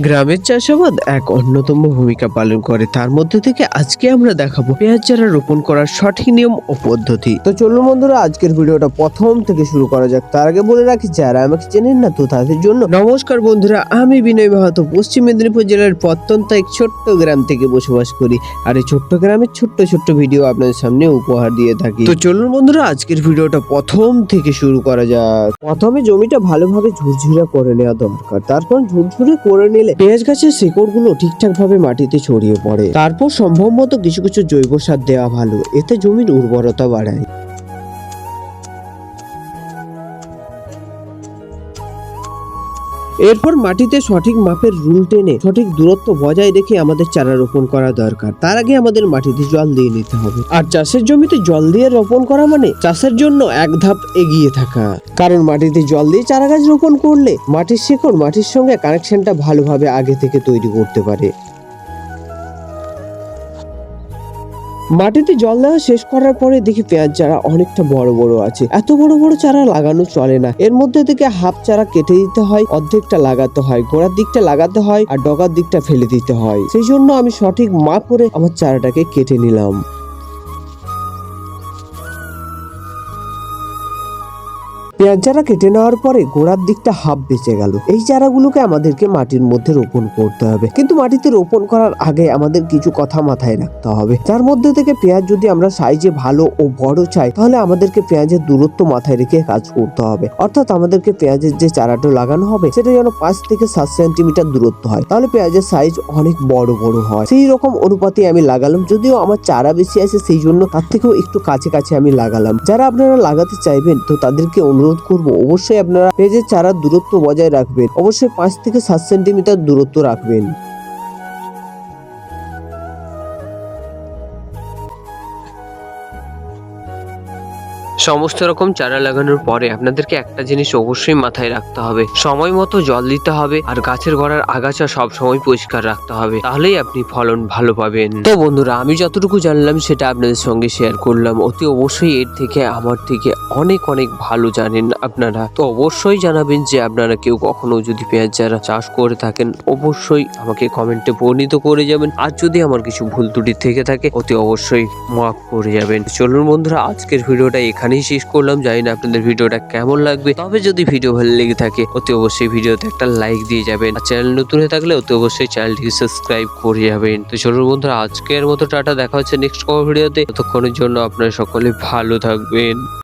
গ্রামের চাষাবাদ এক অন্যতম ভূমিকা পালন করে। তার মধ্যে থেকে আজকে আমরা দেখাবো পেঁয়াজ চারা রোপণ করার সঠিক নিয়ম ও পদ্ধতি। তো চলুন বন্ধুরা, আজকের ভিডিওটা প্রথম থেকে শুরু করা যাক। তার আগে বলে রাখি, যারা আমাকে চেনেন না তো তাদের জন্য নমস্কার বন্ধুরা, আমি বিনয় মাহাতো পশ্চিম মেদিনীপুর জেলার প্রত্যন্ত এক ছোট্ট গ্রাম থেকে বসবাস করি। আর এই ছোট্ট গ্রামের ছোট্ট ছোট্ট ভিডিও আপনাদের সামনে উপহার দিয়ে থাকি। তো চলুন বন্ধুরা, আজকের ভিডিওটা প্রথম থেকে শুরু করা যাক। প্রথমে জমিটা ভালোভাবে ঝুরঝুরা করে নেওয়া দরকার। তারপর ঝুরঝুরে করে নিলে পেঁয়াজ গাছের শিকড় গুলো ঠিকঠাক ভাবে মাটিতে ছড়িয়ে পড়ে। তারপর সম্ভব মতো কিছু কিছু জৈব সার দেওয়া ভালো, এতে জমির উর্বরতা বাড়ায়। এরপর মাটিতে সঠিক মাপের রুল টেনে সঠিক দূরত্ব বজায় রেখে আমাদের চারা রোপণ করা দরকার। তার আগে আমাদের মাটিতে জল দিয়ে নিতে হবে। আর চাষের জমিতে জল দিয়ে রোপণ করা মানে চাষের জন্য এক ধাপ এগিয়ে থাকা, কারণ মাটিতে জল দিয়ে চারা গাছ রোপণ করলে মাটির শিকড় মাটির সঙ্গে কানেকশনটা ভালোভাবে আগে থেকে তৈরি করতে পারে। মাটিতে জল দেওয়া শেষ করার পরে দেখি পেঁয়াজ চারা অনেকটা বড় বড় আছে। এত বড় বড় চারা লাগানো চলে না, এর মধ্যে থেকে হাফ চারা কেটে দিতে হয়, অর্ধেকটা লাগাতে হয়, গোড়ার দিকটা লাগাতে হয় আর ডগার দিকটা ফেলে দিতে হয়। সেই জন্য আমি সঠিক মাপ করে আমার চারাটাকে কেটে নিলাম। পেঁয়াজ চারা কেটে নেওয়ার পরে গোড়ার দিকটা হাফ বেঁচে গেল। এই চারাগুলোকে আমাদেরকে মাটির মধ্যে রোপণ করতে হবে, কিন্তু মাটিতে রোপণ করার আগে আমাদের কিছু কথা মাথায় রাখতে হবে। তার মধ্যে থেকে পেঁয়াজ যদি আমরা সাইজে ভালো ও বড় চাই, তাহলে আমাদেরকে পেঁয়াজের দূরত্ব মাথায় রেখে কাজ করতে হবে। অর্থাৎ আমাদেরকে পেঁয়াজের যে চারাটা লাগানো হবে সেটা যেন 5 থেকে 7 সেন্টিমিটার দূরত্ব হয়, তাহলে পেঁয়াজের সাইজ অনেক বড় বড় হয়। সেই রকম অনুপাতে আমি লাগালাম। যদিও আমার চারা বেশি আছে, সেই জন্য তার থেকেও একটু কাছে কাছে আমি লাগালাম। যারা আপনারা লাগাতে চাইবেন তো তাদেরকে অনুরোধ করবো, অবশ্যই আপনারা পেঁয়াজের চারার দূরত্ব বজায় রাখবেন। অবশ্যই 5 থেকে 7 সেন্টিমিটার দূরত্ব রাখবেন। সমস্ত রকম চারা লাগানোর পরে আপনাদেরকে একটা জিনিস অবশ্যই মাথায় রাখতে হবে, সময় মতো জল দিতে হবে আর গাছের গোড়ার আগাছা সব সময় পরিষ্কার রাখতে হবে, তাহলেই আপনি ফলন ভালো পাবেন। তো বন্ধুরা, আমি যতটুকু জানলাম সেটা আপনাদের সঙ্গে শেয়ার করলাম। অতি অবশ্যই এর থেকে আমার থেকে অনেক অনেক ভালো জানেন আপনারা। তো অবশ্যই জানাবেন যে আপনারা কেউ কখনো যদি পেঁয়াজ চারা চাষ করে থাকেন, অবশ্যই আমাকে কমেন্টে বর্ণিত করে যাবেন। আর যদি আমার কিছু ভুল ত্রুটি থেকে থাকে অতি অবশ্যই মাফ করে যাবেন। চলুন বন্ধুরা, আজকের ভিডিওটা এখানেই শেষ করলাম। জানি না আপনাদের ভিডিওটা কেমন লাগবে, তবে যদি ভিডিও ভালো লেগে থাকে অতি অবশ্যই ভিডিওতে একটা লাইক দিয়ে যাবেন। আর চ্যানেল নতুন হয়ে থাকলে অতি অবশ্যই চ্যানেলটিকে সাবস্ক্রাইব করে যাবেন। তো চলুন বন্ধুরা, আজকের মতো টাটা, দেখা হচ্ছে নেক্সট কোনো ভিডিওতে। ততক্ষণের জন্য আপনারা সকলে ভালো থাকবেন।